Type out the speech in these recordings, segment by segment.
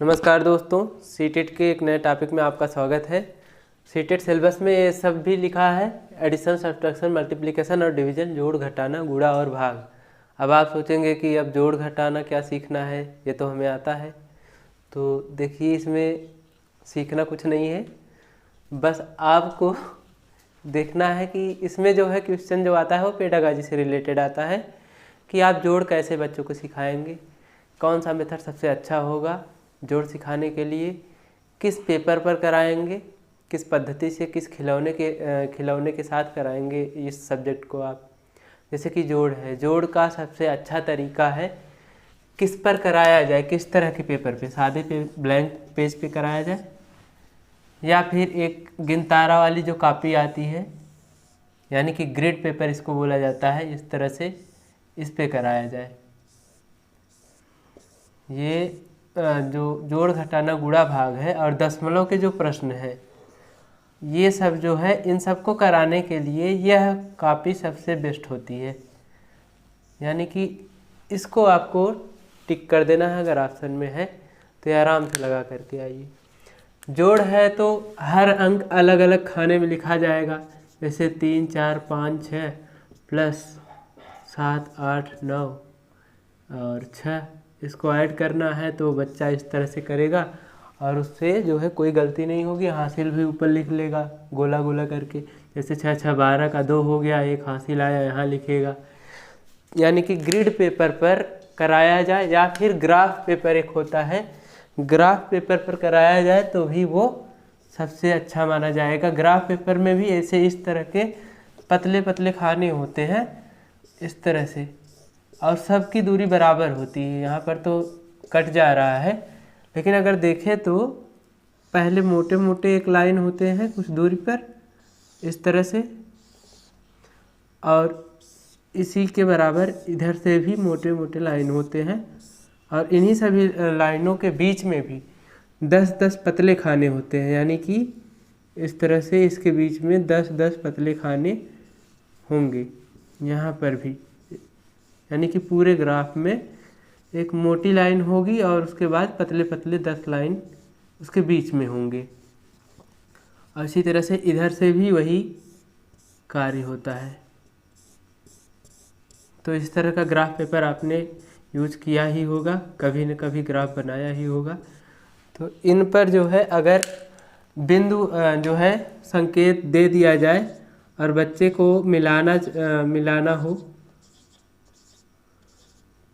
नमस्कार दोस्तों, सीटेट के एक नए टॉपिक में आपका स्वागत है। सीटेट सिलेबस में ये सब भी लिखा है, एडिशन, सब्ट्रैक्शन, मल्टीप्लिकेशन और डिवीजन, जोड़ घटाना, गुणा और भाग। अब आप सोचेंगे कि अब जोड़ घटाना क्या सीखना है, ये तो हमें आता है। तो देखिए, इसमें सीखना कुछ नहीं है, बस आपको देखना है कि इसमें जो है क्वेश्चन जो आता है वो पेडागॉजी से रिलेटेड आता है कि आप जोड़ कैसे बच्चों को सिखाएंगे, कौन सा मेथड सबसे अच्छा होगा जोड़ सिखाने के लिए, किस पेपर पर कराएंगे, किस पद्धति से, किस खिलौने के साथ कराएंगे इस सब्जेक्ट को आप। जैसे कि जोड़ है, जोड़ का सबसे अच्छा तरीका है किस पर कराया जाए, किस तरह के पेपर पे, सादे पे, ब्लैंक पेज पे कराया जाए, या फिर एक गिनतारा वाली जो कॉपी आती है, यानी कि ग्रेड पेपर इसको बोला जाता है, इस तरह से इस पे कराया जाए। ये जो जोड़ घटाना गुणा भाग है और दशमलव के जो प्रश्न है, ये सब जो है इन सबको कराने के लिए यह कॉपी सबसे बेस्ट होती है। यानी कि इसको आपको टिक कर देना है, अगर ऑप्शन में है तो ये आराम से लगा करके आइए। जोड़ है तो हर अंक अलग अलग खाने में लिखा जाएगा, जैसे 3, 4, 5, 6 प्लस 7, 8, 9 और 6। इसको ऐड करना है तो बच्चा इस तरह से करेगा और उससे जो है कोई गलती नहीं होगी। हासिल भी ऊपर लिख लेगा गोला गोला करके, जैसे 6, 6, 12 का 2 हो गया, एक हासिल आया यहाँ लिखेगा। यानी कि ग्रिड पेपर पर कराया जाए या फिर ग्राफ पेपर एक होता है, ग्राफ पेपर पर कराया जाए तो भी वो सबसे अच्छा माना जाएगा। ग्राफ पेपर में भी ऐसे इस तरह के पतले पतले खाने होते हैं इस तरह से, और सबकी दूरी बराबर होती है। यहाँ पर तो कट जा रहा है, लेकिन अगर देखें तो पहले मोटे मोटे एक लाइन होते हैं कुछ दूरी पर इस तरह से, और इसी के बराबर इधर से भी मोटे मोटे लाइन होते हैं, और इन्हीं सभी लाइनों के बीच में भी 10-10 पतले खाने होते हैं। यानी कि इस तरह से इसके बीच में 10-10 पतले खाने होंगे यहाँ पर भी। यानी कि पूरे ग्राफ में एक मोटी लाइन होगी और उसके बाद पतले पतले 10 लाइन उसके बीच में होंगे, और इसी तरह से इधर से भी वही कार्य होता है। तो इस तरह का ग्राफ पेपर आपने यूज किया ही होगा, कभी न कभी ग्राफ बनाया ही होगा। तो इन पर जो है अगर बिंदु जो है संकेत दे दिया जाए और बच्चे को मिलाना हो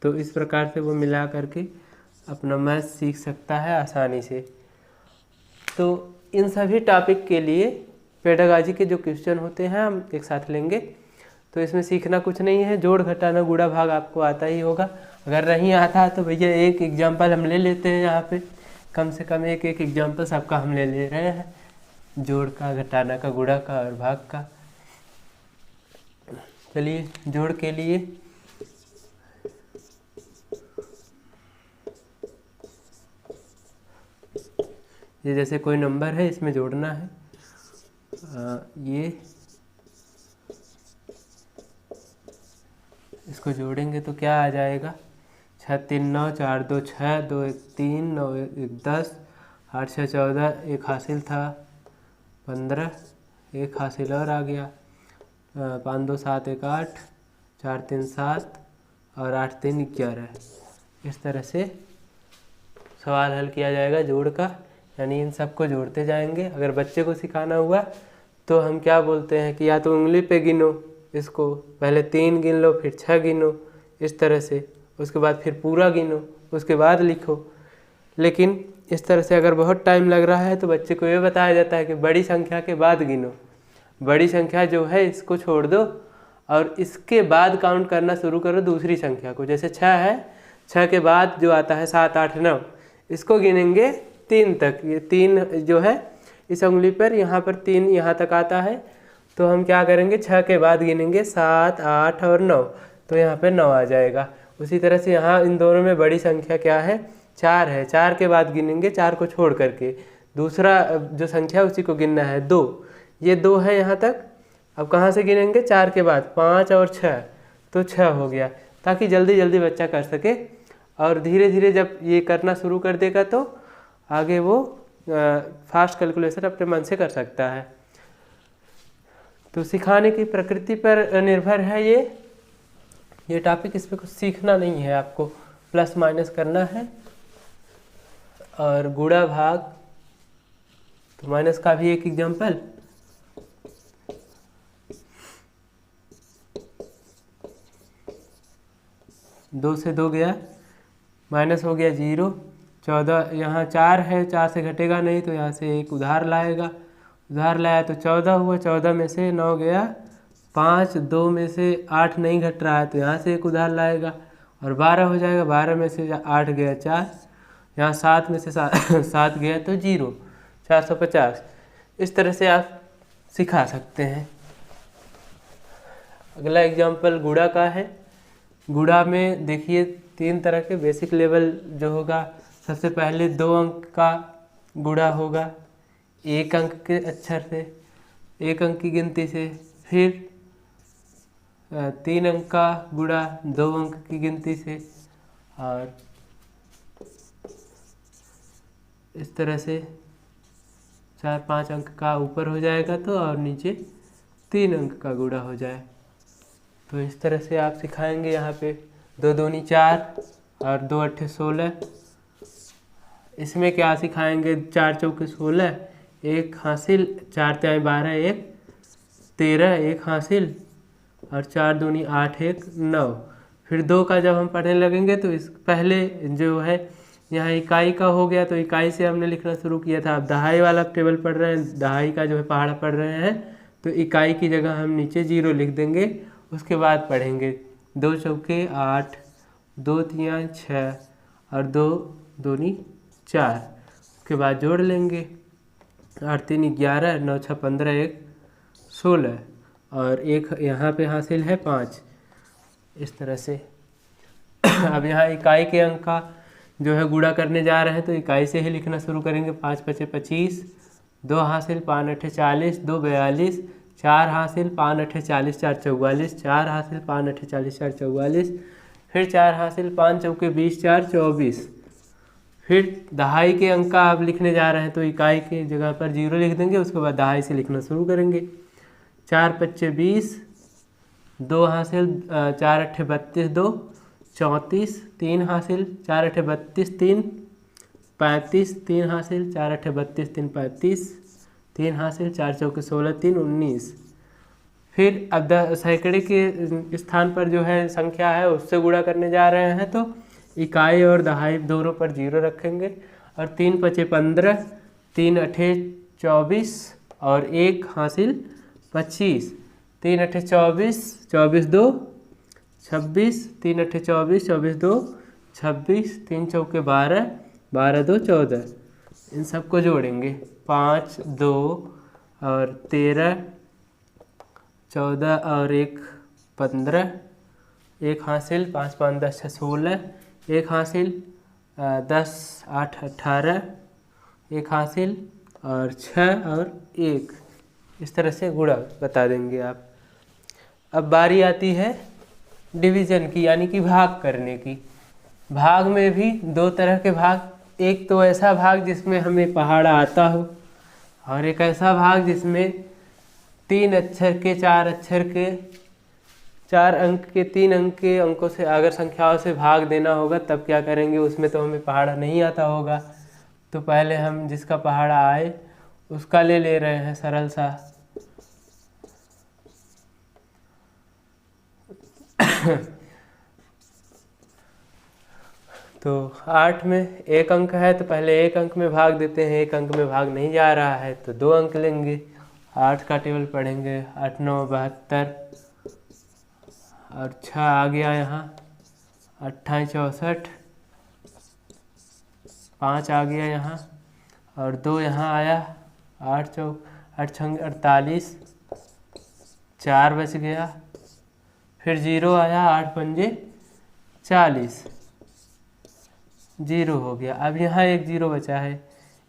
तो इस प्रकार से वो मिला करके अपना मैथ सीख सकता है आसानी से। तो इन सभी टॉपिक के लिए पेडागॉजी के जो क्वेश्चन होते हैं हम एक साथ लेंगे। तो इसमें सीखना कुछ नहीं है, जोड़ घटाना गुणा भाग आपको आता ही होगा। अगर नहीं आता तो भैया एक एग्जाम्पल हम ले लेते हैं, यहाँ पे कम से कम एक एग्जाम्पल सबका हम ले रहे हैं, जोड़ का, घटाना का, गुणा का और भाग का। चलिए जोड़ के लिए ये जैसे कोई नंबर है, इसमें जोड़ना है। ये इसको जोड़ेंगे तो क्या आ जाएगा, 6, 3, 9, 4, 2, 6, 2, 1, 3, 9, 1, 10, 8, 6, 14, एक हासिल था 15, एक हासिल और आ गया, 5, 2, 7, 1, 8, 4, 3, 7 और 8, 3, 11। इस तरह से सवाल हल किया जाएगा जोड़ का। यानी इन सबको जोड़ते जाएंगे। अगर बच्चे को सिखाना हुआ तो हम क्या बोलते हैं कि या तो उंगली पे गिनो, इसको पहले 3 गिन लो, फिर 6 गिनो, इस तरह से, उसके बाद फिर पूरा गिनो, उसके बाद लिखो। लेकिन इस तरह से अगर बहुत टाइम लग रहा है तो बच्चे को ये बताया जाता है कि बड़ी संख्या के बाद गिनो, बड़ी संख्या जो है इसको छोड़ दो और इसके बाद काउंट करना शुरू करो दूसरी संख्या को। जैसे 6 है, 6 के बाद जो आता है 7, 8, 9, इसको गिनेंगे 3 तक। ये 3 जो है इस उंगली पर, यहाँ पर 3 यहाँ तक आता है, तो हम क्या करेंगे, 6 के बाद गिनेंगे 7, 8 और 9, तो यहाँ पे 9 आ जाएगा। उसी तरह से यहाँ इन दोनों में बड़ी संख्या क्या है, 4 है, 4 के बाद गिनेंगे 4 को छोड़ करके, दूसरा जो संख्या उसी को गिनना है 2, ये 2 है यहाँ तक। अब कहाँ से गिनेंगे, 4 के बाद 5 और 6, तो 6 हो गया, ताकि जल्दी जल्दी बच्चा कर सके। और धीरे धीरे जब ये करना शुरू कर देगा तो आगे वो फास्ट कैलकुलेशन अपने मन से कर सकता है। तो सिखाने की प्रकृति पर निर्भर है ये टॉपिक। इस पर कुछ सीखना नहीं है, आपको प्लस माइनस करना है। और गुणा भाग, तो माइनस का भी एक एग्जाम्पल, दो से 2 गया, माइनस हो गया 0। 14 यहाँ 4 है, 4 से घटेगा नहीं तो यहाँ से एक उधार लाएगा, उधार लाया तो 14 हुआ, 14 में से 9 गया 5, 2 में से 8 नहीं घट रहा है तो यहाँ से एक उधार लाएगा और 12 हो जाएगा। 12 में से 8 गया 4, यहाँ 7 में से 7 गया तो 0, 450। इस तरह से आप सिखा सकते हैं। अगला एग्जाम्पल गुणा का है। गुणा में देखिए 3 तरह के बेसिक लेवल जो होगा, सबसे पहले 2 अंक का गुणा होगा 1 अंक के अक्षर से, 1 अंक की गिनती से। फिर 3 अंक का गुणा 2 अंक की गिनती से, और इस तरह से 4-5 अंक का ऊपर हो जाएगा तो, और नीचे 3 अंक का गुणा हो जाए तो इस तरह से आप सिखाएंगे। यहाँ पे 2 दूनी 4 और 2 अट्ठे 16। इसमें क्या सिखाएंगे, 4 चौके 16, 1 हासिल, 4 तिहाई 12, 1 13, 1 हासिल, और 4 दूनी 8, 1 9। फिर 2 का जब हम पढ़ने लगेंगे तो इस पहले जो है यहाँ इकाई का हो गया तो इकाई से हमने लिखना शुरू किया था। अब दहाई वाला टेबल पढ़ रहे हैं, दहाई का जो है पहाड़ा पढ़ रहे हैं, तो इकाई की जगह हम नीचे 0 लिख देंगे। उसके बाद पढ़ेंगे 2 चौके 8, 2 तिहाई 6 और 2 दूनी 4। उसके बाद जोड़ लेंगे, 8 3 11, 9 6 15, 1 16, और 1 यहाँ पे हासिल है 5। इस तरह से अब यहाँ इकाई के अंक का जो है गुणा करने जा रहे हैं तो इकाई से ही लिखना शुरू करेंगे। 5 5 25, 2 हासिल, 5 8 40, 2 42, 4 हासिल, 5 8 40, 4 44, 4 हासिल, 5 8 40, 4 44, फिर 4 हासिल, 5 चौके 20, 4 24। फिर दहाई के अंक का आप लिखने जा रहे हैं तो इकाई के जगह पर 0 लिख देंगे। उसके बाद दहाई से लिखना शुरू करेंगे। 4 5 20, 2 हासिल, 4 8 32, 2 34, 3 हासिल, 4 8 32, 3 35, 3 हासिल, 4 8 32, 3 35, 3 हासिल, 4 चौके 16, 3 19। फिर अब सैकड़े के स्थान पर जो है संख्या है उससे गुणा करने जा रहे हैं तो इकाई और दहाई दोनों पर 0 रखेंगे। और 3 5 15, 3 8 24 और 1 हासिल 25, 3 8 24, 24 2 26, 3 8 24, 24 2 26, 3 चौके 12, 12 2 14। इन सबको जोड़ेंगे, 5 2 और 13, 14 और 1 15, 1 हासिल, 5 5 10 6 16, 1 हासिल, 10 8 18, 1 हासिल, और 6 और 1। इस तरह से गुणा बता देंगे आप। अब बारी आती है डिवीज़न की, यानी कि भाग करने की। भाग में भी 2 तरह के भाग, एक तो ऐसा भाग जिसमें हमें पहाड़ा आता हो, और एक ऐसा भाग जिसमें 3 अक्षर के 4 अक्षर के 4 अंक के 3 अंक के अंकों से अगर संख्याओं से भाग देना होगा तब क्या करेंगे। उसमें तो हमें पहाड़ा नहीं आता होगा, तो पहले हम जिसका पहाड़ा आए उसका ले रहे हैं सरल सा। तो 8 में 1 अंक है तो पहले 1 अंक में भाग देते हैं। 1 अंक में भाग नहीं जा रहा है तो 2 अंक लेंगे। 8 का टेबल पढ़ेंगे, 8 9 72, और 6 आ गया यहाँ, 28 64, 5 आ गया यहाँ, और 2 यहाँ आया, 8 चौक 8 छंग 48, 4 बच गया, फिर 0 आया, 8 पंजे 40, 0 हो गया। अब यहाँ एक 0 बचा है,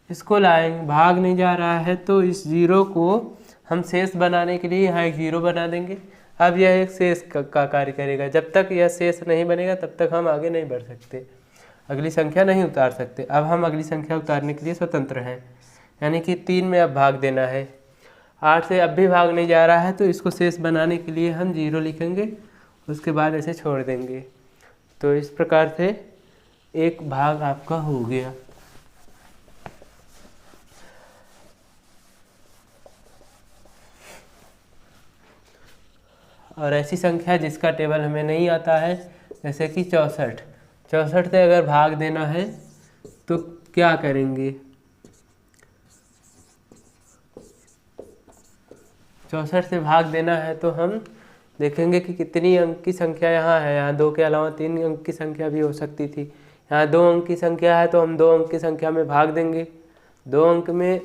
इसको लाएंगे, भाग नहीं जा रहा है तो इस 0 को हम शेष बनाने के लिए यहाँ एक 0 बना देंगे। अब यह एक शेष का कार्य करेगा, जब तक यह शेष नहीं बनेगा तब तक हम आगे नहीं बढ़ सकते। अगली संख्या नहीं उतार सकते। अब हम अगली संख्या उतारने के लिए स्वतंत्र हैं, यानी कि 3 में अब भाग देना है। 8 से अब भी भाग नहीं जा रहा है, तो इसको शेष बनाने के लिए हम 0 लिखेंगे, उसके बाद ऐसे छोड़ देंगे। तो इस प्रकार से एक भाग आपका हो गया। और ऐसी संख्या जिसका टेबल हमें नहीं आता है, जैसे कि 64, 64 से अगर भाग देना है तो क्या करेंगे? 64 से भाग देना है तो हम देखेंगे कि कितनी अंक की संख्या यहाँ है। यहाँ 2 के अलावा 3 अंक की संख्या भी हो सकती थी। यहाँ 2 अंक की संख्या है तो हम 2 अंक की संख्या में भाग देंगे। 2 अंक में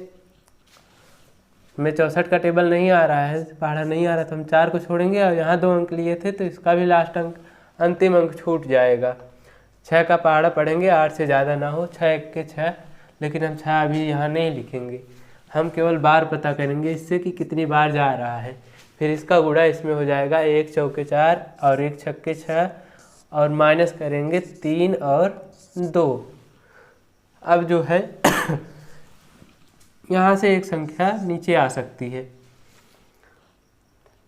64 का टेबल नहीं आ रहा है, पहाड़ा नहीं आ रहा, तो हम 4 को छोड़ेंगे और यहाँ 2 अंक लिए थे तो इसका भी लास्ट अंक अंतिम अंक छूट जाएगा। 6 का पहाड़ा पढ़ेंगे, 8 से ज़्यादा ना हो, 6 1 के 6, लेकिन हम 6 अभी यहाँ नहीं लिखेंगे, हम केवल बार पता करेंगे इससे कि कितनी बार जा रहा है। फिर इसका गुणा इसमें हो जाएगा, 1 चौके 4 और 1 छक्के 6, और माइनस करेंगे 3 और 2। अब जो है यहाँ से एक संख्या नीचे आ सकती है।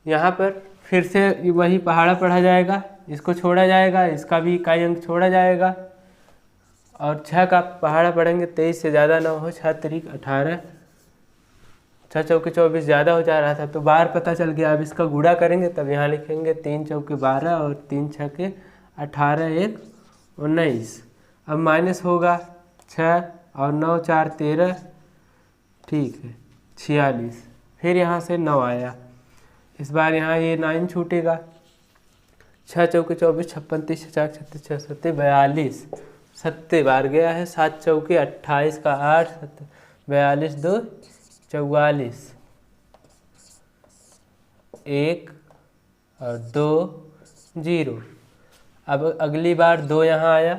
यहाँ पर फिर से वही पहाड़ा पढ़ा जाएगा, इसको छोड़ा जाएगा, इसका भी इकाई अंक छोड़ा जाएगा, और 6 का पहाड़ा पढ़ेंगे, 23 से ज़्यादा ना हो, 6 तिरिक 18, 6 चौके 24 ज़्यादा हो जा रहा था तो बार पता चल गया। अब इसका गुणा करेंगे तब यहाँ लिखेंगे 3 चौके 12 और 3 छक्के 18, 1 19। अब माइनस होगा 6 और 9 4 13, ठीक है 46। फिर यहाँ से 9 आया, इस बार यहाँ ये 9 छूटेगा। 6 चौके 24, 56 30 4 36 6 7 42, 7 बार गया है। 7 चौके 28 का 8, 42 2 44, 1 और 2 0। अब अगली बार 2 यहाँ आया,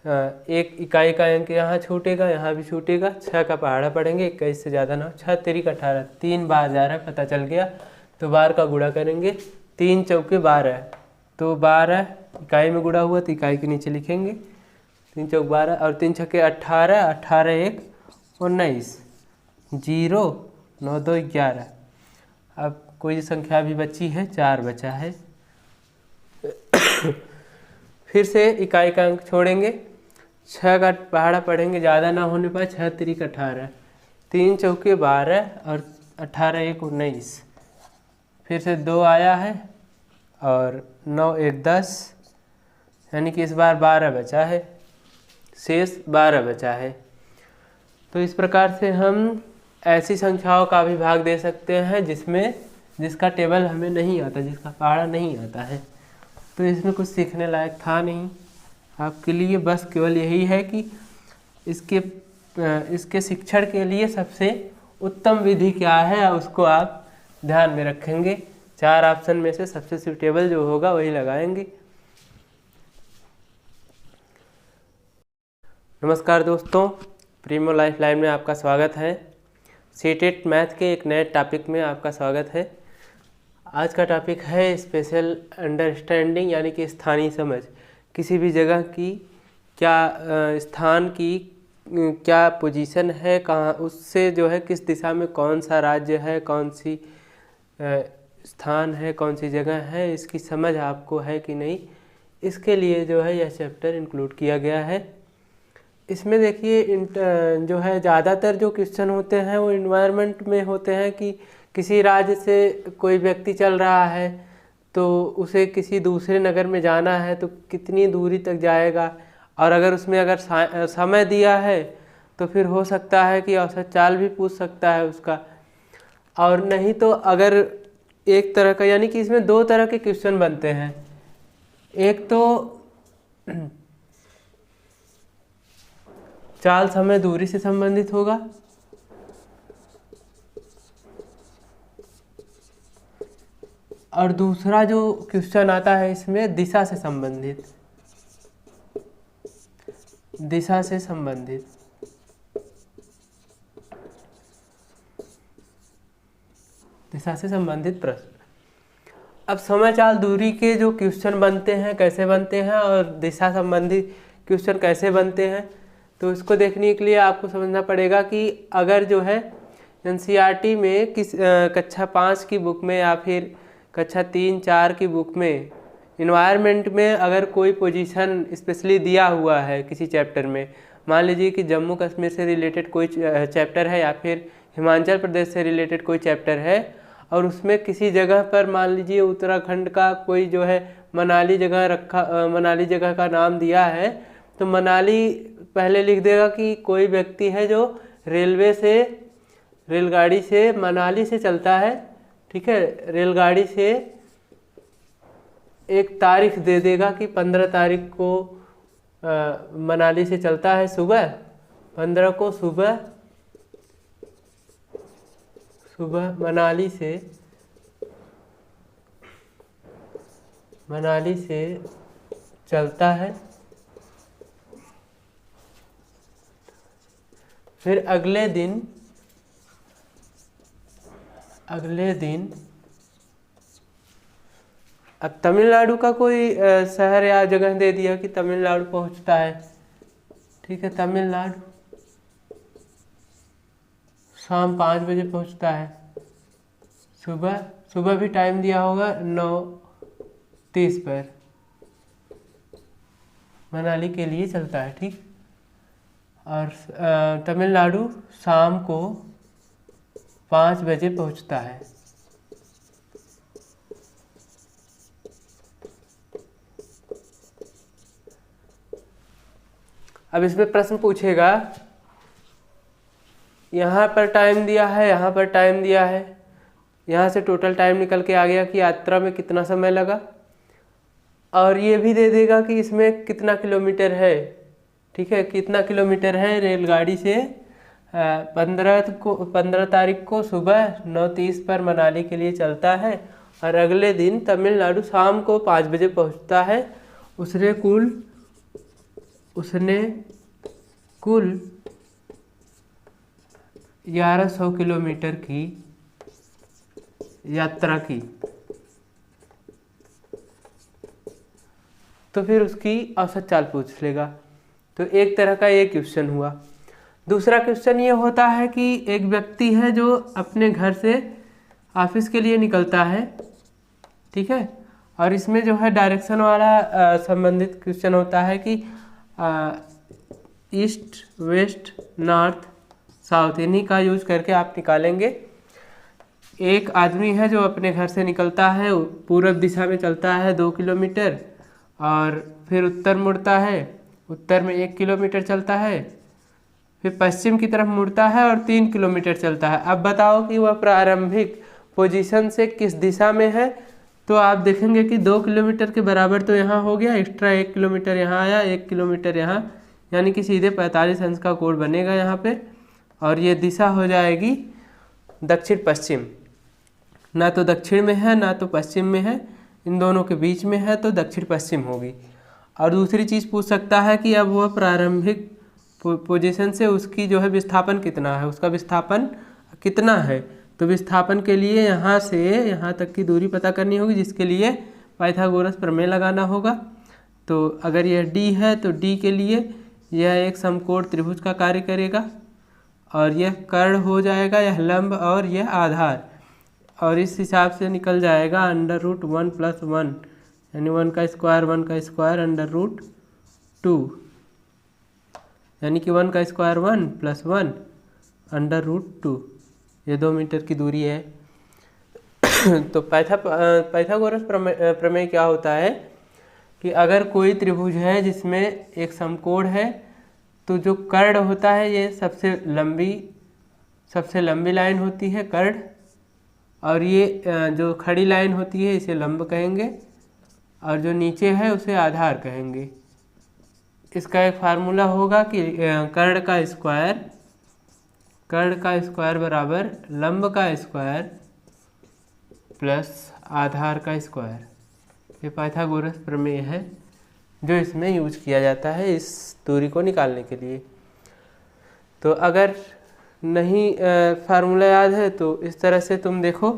एक इकाई का अंक यहाँ छूटेगा, यहाँ भी छूटेगा। 6 का पहाड़ा पढ़ेंगे, 21 से ज़्यादा ना हो, 6 तिरिक 18, 3 बार जा रहा है, पता चल गया तो बार का गुणा करेंगे। 3 चौके 12, तो 12 इकाई में गुणा हुआ तो इकाई के नीचे लिखेंगे 3 चौक 12, और 3 छक्के 18, 18 1 19, 0 9 2 11। अब कोई संख्या भी बची है, 4 बचा है। फिर से इकाई का अंक छोड़ेंगे, 6 का पहाड़ा पढ़ेंगे, ज़्यादा ना होने पर 6 तिरिक 18, 3 चौके 12 और 18 1 19। फिर से 2 आया है और 9 1 10, यानी कि इस बार 12 बचा है, शेष 12 बचा है। तो इस प्रकार से हम ऐसी संख्याओं का भी भाग दे सकते हैं जिसका टेबल हमें नहीं आता, जिसका पहाड़ा नहीं आता है। तो इसमें कुछ सीखने लायक था नहीं आपके लिए, बस केवल यही है कि इसके शिक्षण के लिए सबसे उत्तम विधि क्या है उसको आप ध्यान में रखेंगे। 4 ऑप्शन में से सबसे सूटेबल जो होगा वही लगाएंगे। नमस्कार दोस्तों, प्रीमो लाइफ लाइन में आपका स्वागत है। सीटेट मैथ के एक नए टॉपिक में आपका स्वागत है। आज का टॉपिक है स्पेशल अंडरस्टैंडिंग, यानी कि स्थानीय समझ। किसी भी जगह की क्या स्थान की क्या पोजीशन है, कहाँ उससे जो है किस दिशा में कौन सा राज्य है, कौन सी स्थान है, कौन सी जगह है, इसकी समझ आपको है कि नहीं, इसके लिए जो है यह चैप्टर इंक्लूड किया गया है। इसमें देखिए जो है ज़्यादातर जो क्वेश्चन होते हैं वो इन्वायरमेंट में होते हैं कि किसी राज्य से कोई व्यक्ति चल रहा है तो उसे किसी दूसरे नगर में जाना है तो कितनी दूरी तक जाएगा, और अगर उसमें अगर समय दिया है तो फिर हो सकता है कि औसत चाल भी पूछ सकता है उसका, और नहीं तो अगर एक तरह का, यानी कि इसमें 2 तरह के क्वेश्चन बनते हैं। एक तो चाल समय दूरी से संबंधित होगा, और दूसरा जो क्वेश्चन आता है इसमें दिशा से संबंधित, दिशा से संबंधित। दिशा से संबंधित प्रश्न। अब समय चाल दूरी के जो क्वेश्चन बनते हैं कैसे बनते हैं, और दिशा संबंधी क्वेश्चन कैसे बनते हैं। तो इसको देखने के लिए आपको समझना पड़ेगा कि अगर जो है एनसीईआरटी में कक्षा 5 की बुक में या फिर कक्षा 3-4 की बुक में इन्वायरमेंट में अगर कोई पोजीशन स्पेशली दिया हुआ है किसी चैप्टर में, मान लीजिए कि जम्मू कश्मीर से रिलेटेड कोई चैप्टर है या फिर हिमाचल प्रदेश से रिलेटेड कोई चैप्टर है, और उसमें किसी जगह पर मान लीजिए उत्तराखंड का कोई जो है मनाली जगह का नाम दिया है, तो मनाली पहले लिख देगा कि कोई व्यक्ति है जो रेलगाड़ी से मनाली से चलता है, ठीक है। रेलगाड़ी से एक तारीख दे देगा कि 15 तारीख को मनाली से चलता है सुबह, 15 को सुबह मनाली से चलता है। फिर अगले दिन अब तमिलनाडु का कोई शहर या जगह दे दिया कि तमिलनाडु पहुंचता है, ठीक है। तमिलनाडु शाम 5 बजे पहुंचता है, सुबह भी टाइम दिया होगा 9:30 पर मनाली के लिए चलता है, ठीक। और तमिलनाडु शाम को 5 बजे पहुंचता है। अब इसमें प्रश्न पूछेगा, यहाँ पर टाइम दिया है, यहाँ पर टाइम दिया है, यहाँ से टोटल टाइम निकल के आ गया कि यात्रा में कितना समय लगा, और ये भी दे देगा कि इसमें कितना किलोमीटर है, ठीक है। कितना किलोमीटर है रेलगाड़ी से 15 तारीख को सुबह 9:30 पर मनाली के लिए चलता है, और अगले दिन तमिलनाडु शाम को 5 बजे पहुँचता है। उसने कुल 1100 किलोमीटर की यात्रा की। तो फिर उसकी औसत चाल पूछ लेगा। तो एक तरह का ये क्वेश्चन हुआ। दूसरा क्वेश्चन ये होता है कि एक व्यक्ति है जो अपने घर से ऑफिस के लिए निकलता है, ठीक है। और इसमें जो है डायरेक्शन वाला संबंधित क्वेश्चन होता है कि ईस्ट, वेस्ट, नॉर्थ, साउथ, इन्हीं का यूज करके आप निकालेंगे। एक आदमी है जो अपने घर से निकलता है, पूर्व दिशा में चलता है 2 किलोमीटर, और फिर उत्तर मुड़ता है, उत्तर में 1 किलोमीटर चलता है, फिर पश्चिम की तरफ मुड़ता है और 3 किलोमीटर चलता है। अब बताओ कि वह प्रारंभिक पोजीशन से किस दिशा में है। तो आप देखेंगे कि 2 किलोमीटर के बराबर तो यहाँ हो गया, एक्स्ट्रा 1 किलोमीटर यहाँ आया, 1 किलोमीटर यहाँ, यानी कि सीधे 45 अंश का कोण बनेगा यहाँ पे। और ये दिशा हो जाएगी दक्षिण पश्चिम, ना तो दक्षिण में है ना तो पश्चिम में है, इन दोनों के बीच में है, तो दक्षिण पश्चिम होगी। और दूसरी चीज़ पूछ सकता है कि अब वह प्रारंभिक पोजीशन से उसकी जो है विस्थापन कितना है, उसका विस्थापन कितना है। तो विस्थापन के लिए यहाँ से यहाँ तक की दूरी पता करनी होगी, जिसके लिए पाइथागोरस प्रमेय लगाना होगा। तो अगर यह D है तो D के लिए यह एक समकोण त्रिभुज का कार्य करेगा, और यह कर्ण हो जाएगा, यह लंब और यह आधार, और इस हिसाब से निकल जाएगा √1 + 1, यानी 1 का स्क्वायर √2, यानी कि 1 का स्क्वायर 1 + 1 √2, ये 2 मीटर की दूरी है। तो पाइथागोरस प्रमेय क्या होता है कि अगर कोई त्रिभुज है जिसमें एक समकोण है, तो जो कर्ण होता है ये सबसे लंबी लाइन होती है कर्ण, और ये जो खड़ी लाइन होती है इसे लंब कहेंगे, और जो नीचे है उसे आधार कहेंगे। इसका एक फार्मूला होगा कि कर्ण का स्क्वायर बराबर लंब का स्क्वायर प्लस आधार का स्क्वायर। ये पाइथागोरस प्रमेय है जो इसमें यूज किया जाता है इस दूरी को निकालने के लिए। तो अगर नहीं फार्मूला याद है तो इस तरह से तुम देखो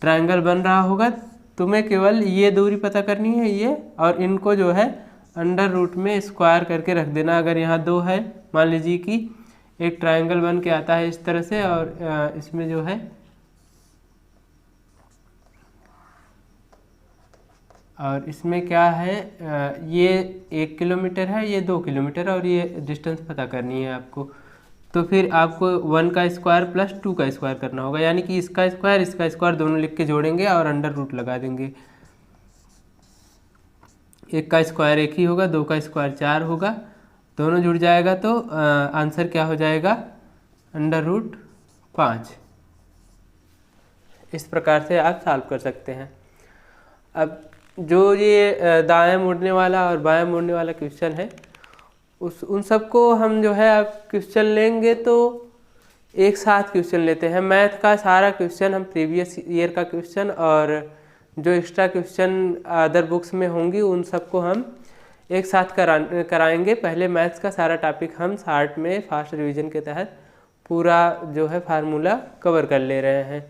ट्रायंगल बन रहा होगा, तुम्हें केवल ये दूरी पता करनी है, ये, और इनको जो है अंडर रूट में स्क्वायर करके रख देना। अगर यहाँ 2 है, मान लीजिए कि एक ट्रायंगल बन के आता है इस तरह से, और इसमें जो है और इसमें क्या है, ये 1 किलोमीटर है, ये 2 किलोमीटर, और ये डिस्टेंस पता करनी है आपको। तो फिर आपको 1 का स्क्वायर प्लस 2 का स्क्वायर करना होगा, यानी कि इसका स्क्वायर दोनों लिख के जोड़ेंगे और अंडर रूट लगा देंगे। 1 का स्क्वायर 1 ही होगा, 2 का स्क्वायर 4 होगा, दोनों जुड़ जाएगा तो आंसर क्या हो जाएगा, अंडर रूट 5। इस प्रकार से आप सॉल्व कर सकते हैं। अब जो ये दाएं मुड़ने वाला और बाएं मुड़ने वाला क्वेश्चन है, उन सबको हम जो है अब क्वेश्चन लेंगे तो एक साथ क्वेश्चन लेते हैं। मैथ का सारा क्वेश्चन हम प्रीवियस ईयर का क्वेश्चन और जो एक्स्ट्रा क्वेश्चन अदर बुक्स में होंगी उन सबको हम एक साथ कराएंगे। पहले मैथ्स का सारा टॉपिक हम शार्ट में फास्ट रिवीजन के तहत पूरा जो है फार्मूला कवर कर ले रहे हैं।